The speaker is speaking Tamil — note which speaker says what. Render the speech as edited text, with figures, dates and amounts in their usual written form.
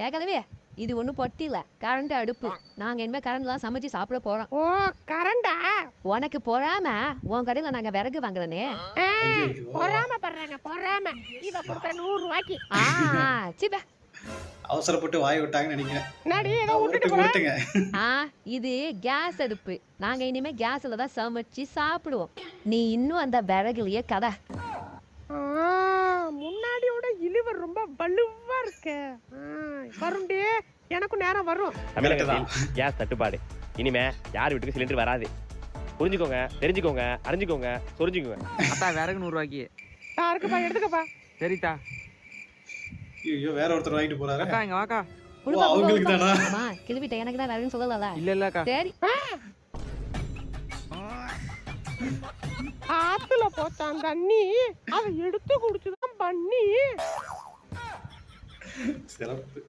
Speaker 1: கேட்கலவே இது ஒன்றும் பொட்டி இல்லை கரண்ட் அடுப்பு நாங்கள் இனிமேல் கரண்ட்லாம் சமைச்சு சாப்பிட போகிறோம்.
Speaker 2: ஓ கரண்டா?
Speaker 1: உனக்கு பொறாம உன் கடையில் நாங்கள் விறகு வாங்குறனே.
Speaker 2: பொறாம பண்றாங்க பொறாம. இவ கொடுக்குற 100 ரூபாய்க்கு.
Speaker 1: சிப்ப
Speaker 3: அவசரப்பட்டு வாய் விட்டாங்கன்னு நினைக்கிறேன்.
Speaker 2: நாடி ஏதோ விட்டுங்க.
Speaker 1: இது கேஸ் அடுப்பு. நாங்கள் இனிமேல் கேஸில் தான் சமைச்சு சாப்பிடுவோம். நீ இன்னும் அந்த விறகுலையே கதை.
Speaker 2: முன்னாடியோட இழுவர் ரொம்ப வலுவா இருக்கு. வரும்டே எனக்கும் நேரம் வரும்.
Speaker 4: கேஸ் தட்டுப்பாடு. இனிமே யார் வீட்டுக்கு சிலிண்டர் வராது. புரிஞ்சுக்கோங்க, தெரிஞ்சுக்கோங்க, அறிஞ்சுக்கோங்க, சொரிஞ்சுக்கோங்க.
Speaker 5: அத்தா விறகு 100 ரூபாய்க்கு.
Speaker 2: இருக்குப்பா எடுத்துக்கப்பா.
Speaker 5: சரிதா.
Speaker 3: ஐயோ வேற ஒருத்தர் வாங்கிட்டு போறாரு.
Speaker 5: அக்கா இங்க வாக்கா.
Speaker 3: அவங்களுக்கு தானா?
Speaker 1: அம்மா கிளவிட்ட எனக்கு தான் விறகுன்னு சொல்லல.
Speaker 5: இல்ல அக்கா.
Speaker 1: சரி
Speaker 2: ஆத்துல போட்டான் தண்ணி அதை எடுத்து குடிச்சுதான் பண்ணி
Speaker 3: சிறப்பு.